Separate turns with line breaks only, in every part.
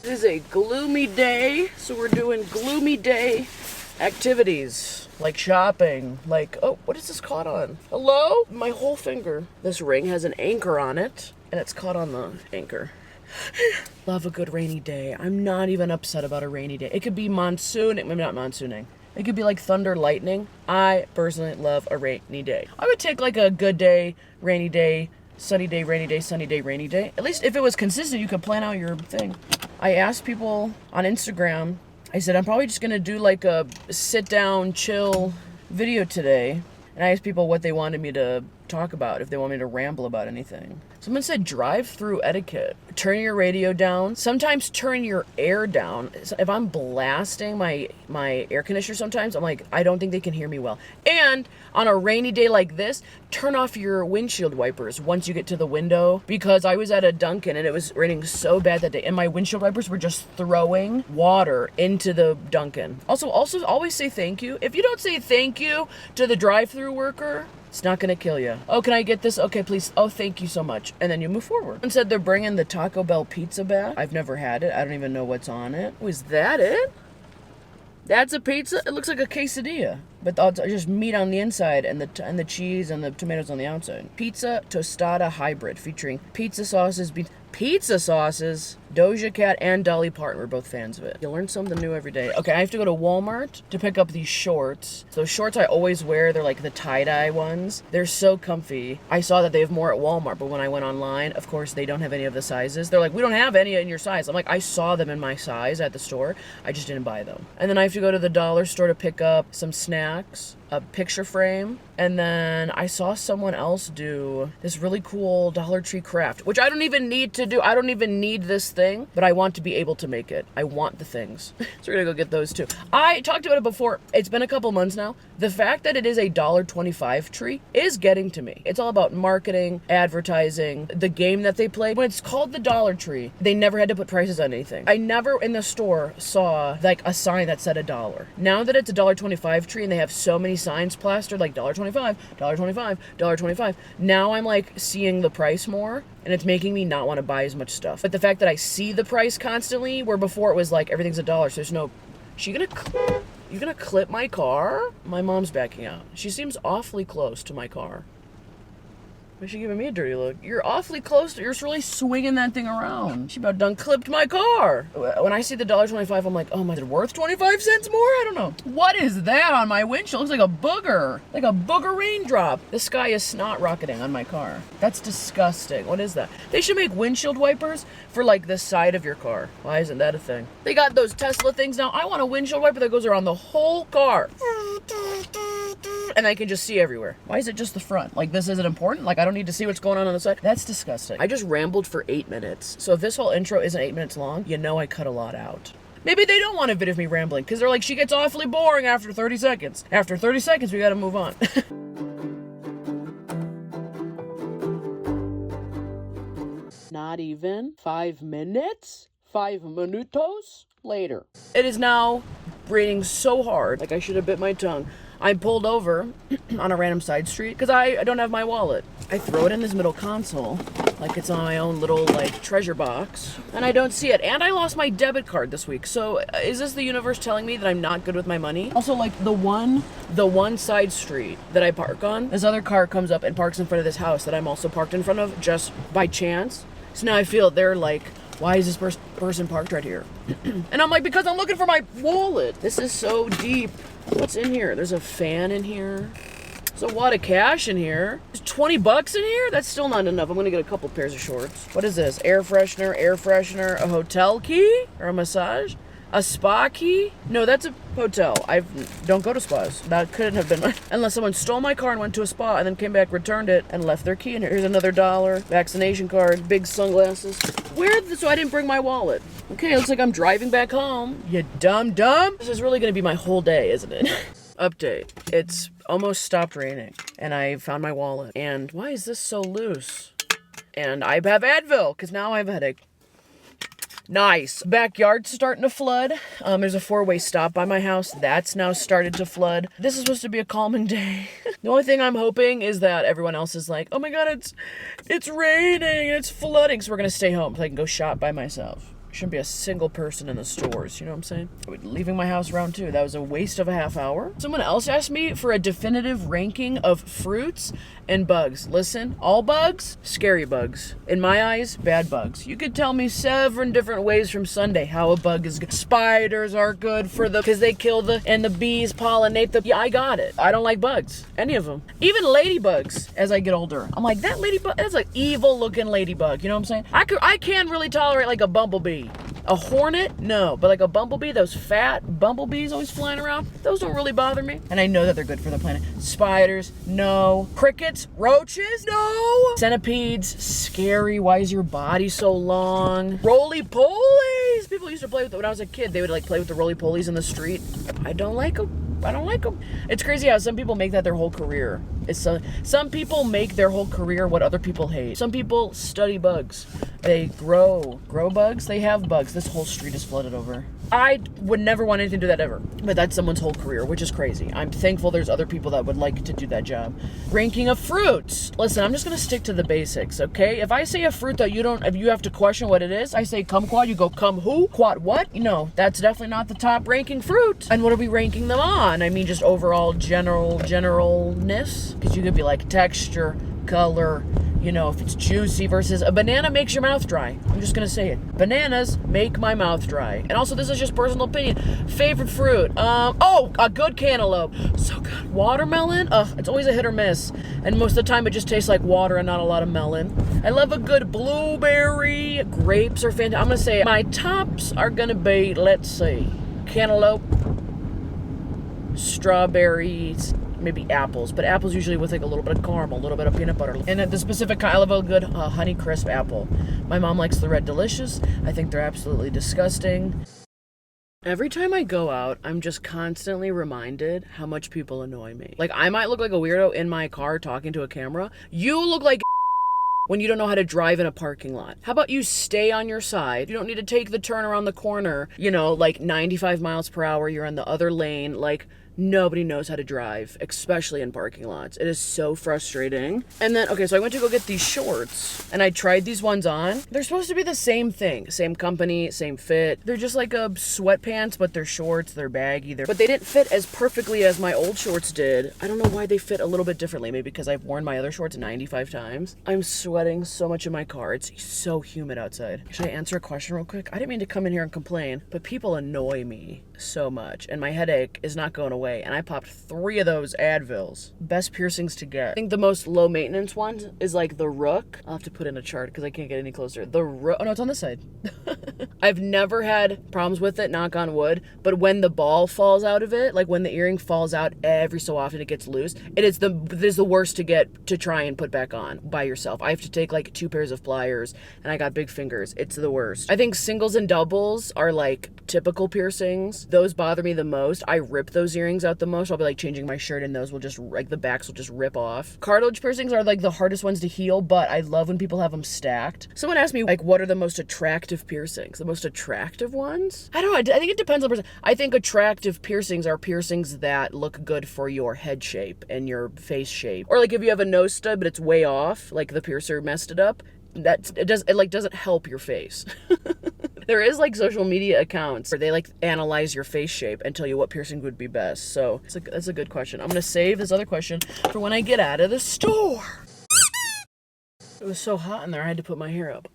It is a gloomy day, so we're doing gloomy day activities. Like shopping, like, oh, what is this caught on? Hello? My whole finger. This ring has an anchor on it, and it's caught on the anchor. Love a good rainy day. I'm not even upset about a rainy day. It could be monsoon, maybe not monsooning. It could be like thunder, lightning. I personally love a rainy day. I would take like a good day, rainy day, sunny day, rainy day, sunny day, rainy day. At least if it was consistent, you could plan out your thing. I asked people on Instagram, I said, I'm probably just gonna do like a sit down, chill video today. And I asked people what they wanted me to talk about, if they want me to ramble about anything. Someone said drive-through etiquette. Turn your radio down. Sometimes turn your air down. If I'm blasting my air conditioner sometimes, I'm like, I don't think they can hear me well. And on a rainy day like this, turn off your windshield wipers once you get to the window. Because I was at a Dunkin' and it was raining so bad that day, and my windshield wipers were just throwing water into the Dunkin'. Also always say thank you. If you don't say thank you to the drive-through worker, it's not gonna kill you. Oh, can I get this? Okay, please. Oh, thank you so much. And then you move forward. And said they're bringing the Taco Bell pizza back. I've never had it. I don't even know what's on it. Oh, is that it? That's a pizza? It looks like a quesadilla, but just meat on the inside and the cheese and the tomatoes on the outside. Pizza tostada hybrid featuring pizza sauces, Doja Cat and Dolly Parton were both fans of it. You learn something new every day. Okay, I have to go to Walmart to pick up these shorts. Those shorts I always wear, they're like the tie-dye ones. They're so comfy. I saw that they have more at Walmart, but when I went online, of course, they don't have any of the sizes. They're like, we don't have any in your size. I'm like, I saw them in my size at the store. I just didn't buy them. And then I have to go to the dollar store to pick up some snacks, a picture frame, and then I saw someone else do this really cool Dollar Tree craft, which I don't even need to do. I don't even need this thing, but I want to be able to make it. I want the things. So we're gonna go get those too. I talked about it before. It's been a couple months now. The fact that it is a $1.25 tree is getting to me. It's all about marketing, advertising, the game that they play. When it's called the Dollar Tree, they never had to put prices on anything. I never in the store saw like a sign that said $1. Now that it's a $1.25 tree and they have so many signs plastered like $1.25, $1.25, $1.25. Now I'm like seeing the price more, and it's making me not want to buy as much stuff. But the fact that I see the price constantly, where before it was like everything's $1, so there's no. You gonna clip my car? My mom's backing out. She seems awfully close to my car. Why is she giving me a dirty look? You're awfully close. You're really swinging that thing around. She about done clipped my car. When I see the $1.25, I'm like, oh my, is it worth 25 cents more? I don't know. What is that on my windshield? It looks like a booger. Like a booger raindrop. The sky is snot rocketing on my car. That's disgusting. What is that? They should make windshield wipers for like the side of your car. Why isn't that a thing? They got those Tesla things now. I want a windshield wiper that goes around the whole car. And I can just see everywhere. Why is it just the front? Like, this isn't important? Like, I don't need to see what's going on the side? That's disgusting. I just rambled for 8 minutes. So if this whole intro isn't 8 minutes long, you know I cut a lot out. Maybe they don't want a video of me rambling, because they're like, she gets awfully boring after 30 seconds. After 30 seconds, we gotta move on. Not even 5 minutes? 5 minutos later. It is now raining so hard, like I should have bit my tongue. I pulled over on a random side street because I don't have my wallet. I throw it in this middle console like it's on my own little like treasure box, and I don't see it. And I lost my debit card this week. So is this the universe telling me that I'm not good with my money? Also, like the one side street that I park on, this other car comes up and parks in front of this house that I'm also parked in front of just by chance. So now I feel they're like, why is this person parked right here? And I'm like, because I'm looking for my wallet. This is so deep. What's in here? There's a fan in here. There's a wad of cash in here. There's 20 bucks in here? That's still not enough. I'm gonna get a couple pairs of shorts. What is this? Air freshener, a hotel key? Or a massage? A spa key? No, that's a hotel. I don't go to spas. That couldn't have been unless someone stole my car and went to a spa and then came back, returned it, and left their key in here. Here's another $1. Vaccination card, big sunglasses. So I didn't bring my wallet. Okay, looks like I'm driving back home. You dumb. This is really gonna be my whole day, isn't it? Update. It's almost stopped raining, and I found my wallet. And why is this so loose? And I have Advil, because now I have a headache. Nice. Backyard's starting to flood. There's a 4-way stop by my house. That's now started to flood. This is supposed to be a calming day. The only thing I'm hoping is that everyone else is like, oh my god, it's raining, it's flooding, so we're gonna stay home so I can go shop by myself. Shouldn't be a single person in the stores, you know what I'm saying? Leaving my house around 2, that was a waste of a half hour. Someone else asked me for a definitive ranking of fruits and bugs. Listen, all bugs, scary bugs. In my eyes, bad bugs. You could tell me 7 different ways from Sunday how a bug is good. Spiders are good for because they kill and the bees pollinate yeah, I got it. I don't like bugs, any of them. Even ladybugs as I get older. I'm like, that ladybug, that's an evil looking ladybug, you know what I'm saying? I can really tolerate like a bumblebee. A hornet? No. But like a bumblebee, those fat bumblebees always flying around, those don't really bother me. And I know that they're good for the planet. Spiders? No. Crickets? Roaches? No. Centipedes? Scary. Why is your body so long? Roly-polies! People used to play with them when I was a kid. They would like play with the roly-polies in the street. I don't like them. I don't like them. It's crazy how some people make that their whole career. Some people make their whole career what other people hate. Some people study bugs. They grow bugs. They have bugs. This whole street is flooded over. I would never want anything to do that ever. But that's someone's whole career, which is crazy. I'm thankful there's other people that would like to do that job. Ranking of fruits. Listen, I'm just gonna stick to the basics, okay? If I say a fruit that if you have to question what it is, I say kumquat, you go cum who? Quat what? No, that's definitely not the top ranking fruit. And what are we ranking them on? I mean, just overall generalness. Because you could be like texture, color, you know, if it's juicy versus a banana makes your mouth dry. I'm just gonna say it. Bananas make my mouth dry. And also, this is just personal opinion. Favorite fruit? A good cantaloupe. So good. Watermelon? It's always a hit or miss. And most of the time, it just tastes like water and not a lot of melon. I love a good blueberry. Grapes are fantastic. I'm gonna say my tops are gonna be, let's see, cantaloupe, strawberries, maybe apples, but apples usually with like a little bit of caramel, a little bit of peanut butter. And at the specific kind, I love a good honey crisp apple. My mom likes the red delicious. I think they're absolutely disgusting. Every time I go out, I'm just constantly reminded how much people annoy me. Like, I might look like a weirdo in my car talking to a camera. You look like when you don't know how to drive in a parking lot. How about you stay on your side? You don't need to take the turn around the corner, you know, like 95 miles per hour. You're on the other lane. Like, nobody knows how to drive, especially in parking lots. It is so frustrating. And then, okay, so I went to go get these shorts and I tried these ones on. They're supposed to be the same thing, same company, same fit. They're just like a sweatpants, but they're shorts, they're baggy. But they didn't fit as perfectly as my old shorts did. I don't know why they fit a little bit differently. Maybe because I've worn my other shorts 95 times. I'm sweating so much in my car. It's so humid outside. Should I answer a question real quick? I didn't mean to come in here and complain, but people annoy me so much and my headache is not going away. And I popped 3 of those Advils. Best piercings to get. I think the most low maintenance one is like the rook. I'll have to put in a chart because I can't get any closer. The rook. Oh no, it's on this side. I've never had problems with it, knock on wood. But when the ball falls out of it, like when the earring falls out every so often, it gets loose. It is the worst to get to try and put back on by yourself. I have to take like 2 pairs of pliers and I got big fingers. It's the worst. I think singles and doubles are like typical piercings. Those bother me the most. I rip those earrings out the most. I'll be like changing my shirt and those will just, like the backs will just rip off. Cartilage piercings are like the hardest ones to heal, but I love when people have them stacked. Someone asked me like, what are the most attractive piercings? The most attractive ones? I don't know. I think it depends on the person. I think attractive piercings are piercings that look good for your head shape and your face shape. Or like if you have a nose stud, but it's way off, like the piercer messed it up, it doesn't help your face. There is like social media accounts where they like analyze your face shape and tell you what piercing would be best. So that's a good question. I'm gonna save this other question for when I get out of the store. It was so hot in there, I had to put my hair up.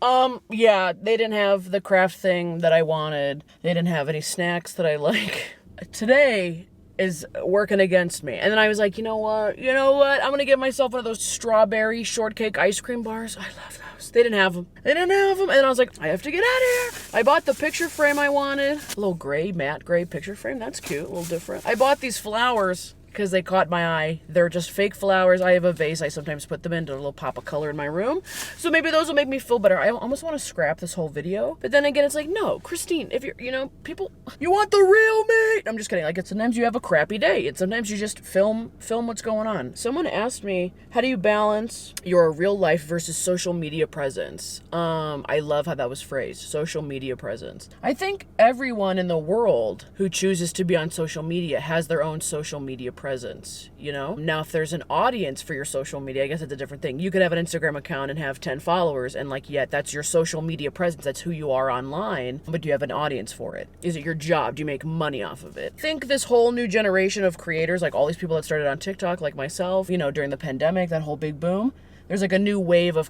Yeah, they didn't have the craft thing that I wanted. They didn't have any snacks that I like. Today is working against me. And then I was like, you know what? I'm gonna get myself one of those strawberry shortcake ice cream bars. I love those. They didn't have them. And I was like, I have to get out of here. I bought the picture frame I wanted. A little gray, matte gray picture frame. That's cute, a little different. I bought these flowers. because they caught my eye. They're just fake flowers. I have a vase. I sometimes put them in to a little pop of color in my room. So maybe those will make me feel better. I almost want to scrap this whole video. But then again, it's like, no, Christine, if you're, people, you want the real me. I'm just kidding. Like, sometimes you have a crappy day. And sometimes you just film what's going on. Someone asked me, how do you balance your real life versus social media presence? I love how that was phrased. Social media presence. I think everyone in the world who chooses to be on social media has their own social media presence, Now, if there's an audience for your social media, I guess it's a different thing. You could have an Instagram account and have 10 followers and yet that's your social media presence. That's who you are online, but do you have an audience for it? Is it your job? Do you make money off of it? I think this whole new generation of creators, like all these people that started on TikTok, like myself, during the pandemic, that whole big boom, there's like a new wave of,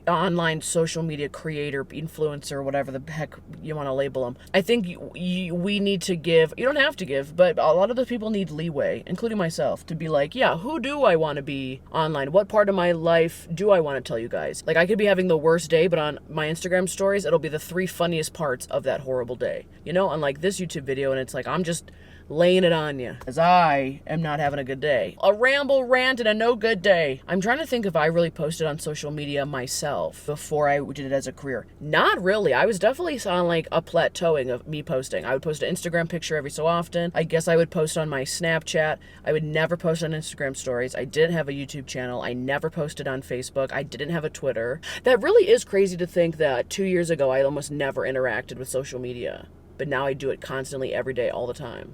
online social media creator, influencer, whatever the heck you want to label them. I think we need to give, you don't have to give, but a lot of the people need leeway, including myself, to be like, yeah, who do I want to be online? What part of my life do I want to tell you guys? Like, I could be having the worst day, but on my Instagram stories, it'll be the 3 funniest parts of that horrible day. Unlike this YouTube video, and it's like, I'm just laying it on you, as I am not having a good day. A ramble, rant, and a no good day. I'm trying to think if I really posted on social media myself before I did it as a career. Not really. I was definitely on like a plateauing of me posting. I would post an Instagram picture every so often. I guess I would post on my Snapchat. I would never post on Instagram stories. I didn't have a YouTube channel. I never posted on Facebook. I didn't have a Twitter. That really is crazy to think that 2 years ago I almost never interacted with social media. But now I do it constantly, every day, all the time.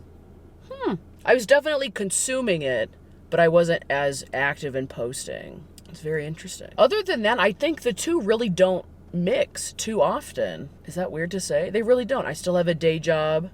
I was definitely consuming it, but I wasn't as active in posting. It's very interesting. Other than that, I think the two really don't mix too often. Is that weird to say? They really don't. I still have a day job.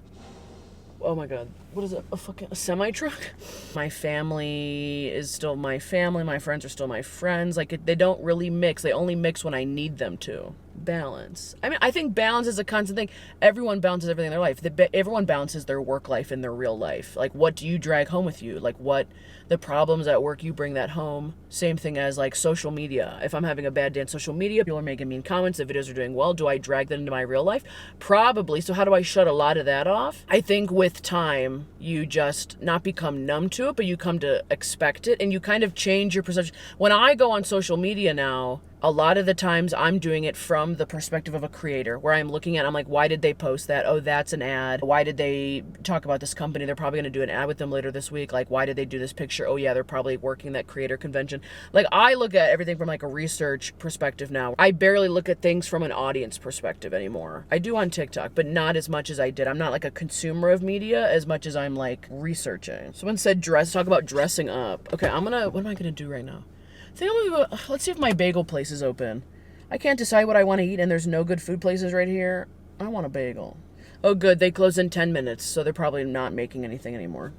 Oh my God. What is it? A semi-truck? My family is still my family. My friends are still my friends. Like, they don't really mix. They only mix when I need them to. Balance. I mean, I think balance is a constant thing. Everyone balances everything in their life. Everyone balances their work life and their real life. Like, what do you drag home with you? Like, what the problems at work, you bring that home. Same thing as like social media. If I'm having a bad day on social media, people are making mean comments, the videos are doing well. Do I drag that into my real life? Probably. So how do I shut a lot of that off? I think with time, you just not become numb to it, but you come to expect it and you kind of change your perception. When I go on social media now, a lot of the times I'm doing it from the perspective of a creator, where I'm looking at, I'm like, why did they post that? Oh, that's an ad. Why did they talk about this company? They're probably going to do an ad with them later this week. Like, why did they do this picture? Oh yeah, they're probably working that creator convention. Like, I look at everything from like a research perspective now. I barely look at things from an audience perspective anymore. I do on TikTok, but not as much as I did. I'm not like a consumer of media as much as I'm like researching. Someone said talk about dressing up. Okay, what am I going to do right now? I think I'm gonna go, let's see if my bagel place is open. I can't decide what I want to eat and there's no good food places right here. I want a bagel. Oh good, they close in 10 minutes, so they're probably not making anything anymore.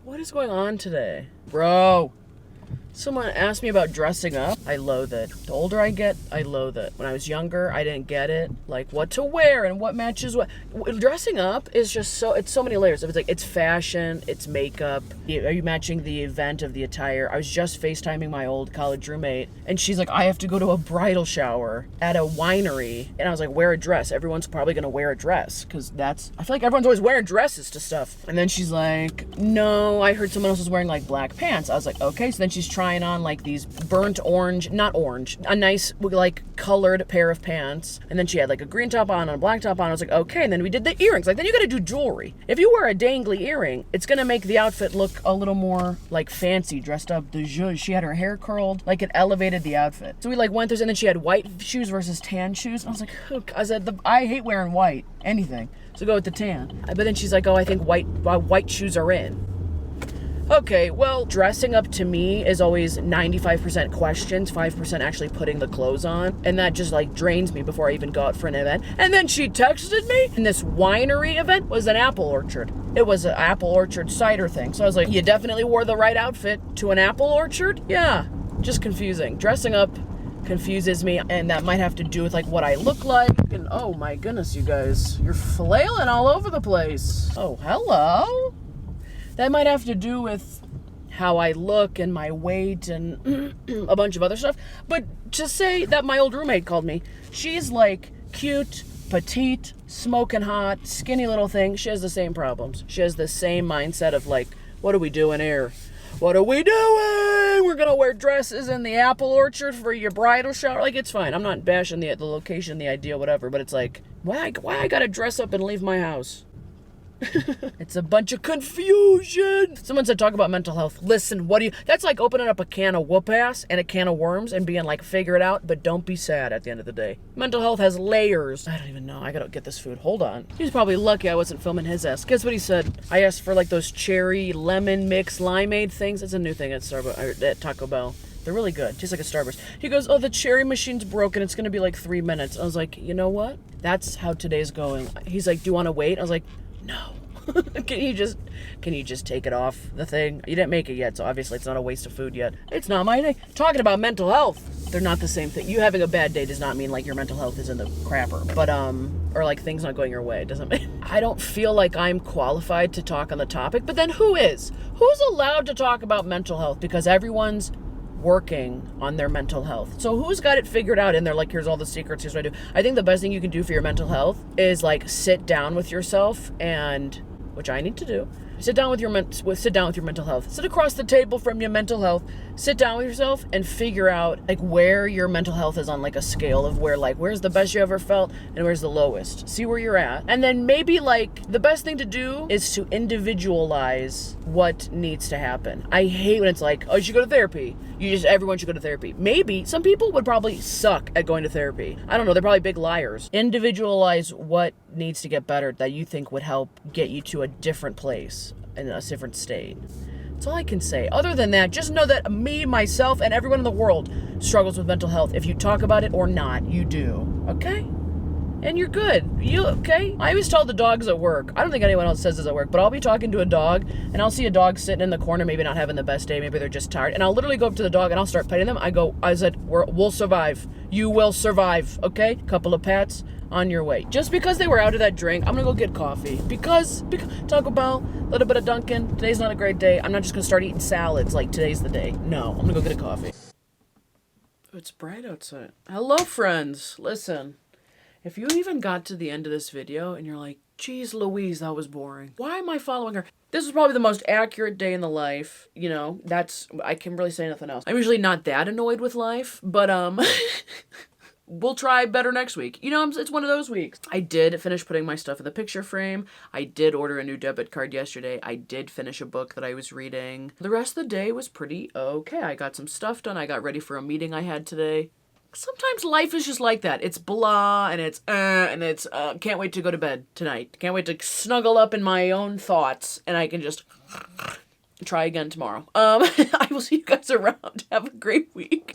What is going on today? Bro, someone asked me about dressing up. I loathe it. The older I get, I loathe it. When I was younger, I didn't get it. Like, what to wear and what matches what. Dressing up is just it's so many layers. It's like, it's fashion, it's makeup. Are you matching the event of the attire? I was just FaceTiming my old college roommate, and she's like, I have to go to a bridal shower at a winery. And I was like, wear a dress. Everyone's probably gonna wear a dress, because I feel like everyone's always wearing dresses to stuff. And then she's like, no, I heard someone else was wearing like black pants. I was like, okay. So then she's trying on like these burnt orange, not orange, a nice like colored pair of pants, and then she had like a green top on and a black top on. I was like, okay. And then we did the earrings. Like, then you gotta do jewelry. If you wear a dangly earring, it's gonna make the outfit look a little more like fancy, dressed up de zhuzh. She had her hair curled, like it elevated the outfit. So we like went through, and then she had white shoes versus tan shoes. I was like, I said, I hate wearing white, anything, so go with the tan. But then she's like, oh, I think white shoes are in. Okay, well, dressing up to me is always 95% questions, 5% actually putting the clothes on. And that just like drains me before I even go out for an event. And then she texted me, and this winery event was an apple orchard. It was an apple orchard cider thing. So I was like, you definitely wore the right outfit to an apple orchard? Yeah, just confusing. Dressing up confuses me, and that might have to do with like what I look like. And oh my goodness, you guys, you're flailing all over the place. Oh, hello. That might have to do with how I look and my weight and a bunch of other stuff. But to say that my old roommate called me, she's like cute, petite, smoking hot, skinny little thing. She has the same problems. She has the same mindset of like, what are we doing here? What are we doing? We're gonna wear dresses in the apple orchard for your bridal shower. Like, it's fine. I'm not bashing the location, the idea, whatever. But it's like, why I gotta dress up and leave my house? It's a bunch of confusion. Someone said talk about mental health. Listen, that's like opening up a can of whoop ass and a can of worms and being like, figure it out, but don't be sad at the end of the day. Mental health has layers. I don't even know. I gotta get this food. Hold on. He was probably lucky I wasn't filming his ass. Guess what he said? I asked for like those cherry lemon mix limeade things. It's a new thing at Starbucks, at Taco Bell. They're really good. Tastes like a Starburst. He goes, oh, the cherry machine's broken. It's gonna be like 3 minutes. I was like, you know what? That's how today's going. He's like, do you want to wait? I was like, no. Can you just take it off the thing? You didn't make it yet, so obviously it's not a waste of food yet. It's not my day. Talking about mental health, they're not the same thing. You having a bad day does not mean like your mental health is in the crapper, but or like things not going your way. It doesn't mean. I don't feel like I'm qualified to talk on the topic, but then who is? Who's allowed to talk about mental health? Because everyone's working on their mental health. So who's got it figured out and they're like, here's all the secrets, here's what I do. I think the best thing you can do for your mental health is like sit down with yourself and, which I need to do, sit down with your mental health. Sit across the table from your mental health. Sit down with yourself and figure out like where your mental health is on like a scale of where like where's the best you ever felt and where's the lowest. See where you're at. And then maybe like the best thing to do is to individualize what needs to happen. I hate when it's like, oh, you should go to therapy. Everyone should go to therapy. Maybe some people would probably suck at going to therapy. I don't know. They're probably big liars. Individualize what needs to get better that you think would help get you to a different place in a different state. That's all I can say. Other than that, just know that me, myself, and everyone in the world struggles with mental health. If you talk about it or not, you do. Okay? And you're good. You okay? I always tell the dogs at work. I don't think anyone else says this at work, but I'll be talking to a dog, and I'll see a dog sitting in the corner, maybe not having the best day, maybe they're just tired, and I'll literally go up to the dog and I'll start petting them. I said, we'll survive. You will survive, okay? Couple of pats, on your way. Just because they were out of that drink, I'm gonna go get coffee. Because Taco Bell, a little bit of Dunkin'. Today's not a great day. I'm not just gonna start eating salads like today's the day. No, I'm gonna go get a coffee. It's bright outside. Hello, friends. Listen. If you even got to the end of this video and you're like, geez Louise, that was boring. Why am I following her? This was probably the most accurate day in the life. You know, I can really say nothing else. I'm usually not that annoyed with life, but we'll try better next week. You know, it's one of those weeks. I did finish putting my stuff in the picture frame. I did order a new debit card yesterday. I did finish a book that I was reading. The rest of the day was pretty okay. I got some stuff done. I got ready for a meeting I had today. Sometimes life is just like that. It's blah, and it's can't wait to go to bed tonight. Can't wait to snuggle up in my own thoughts, and I can just try again tomorrow. I will see you guys around. Have a great week.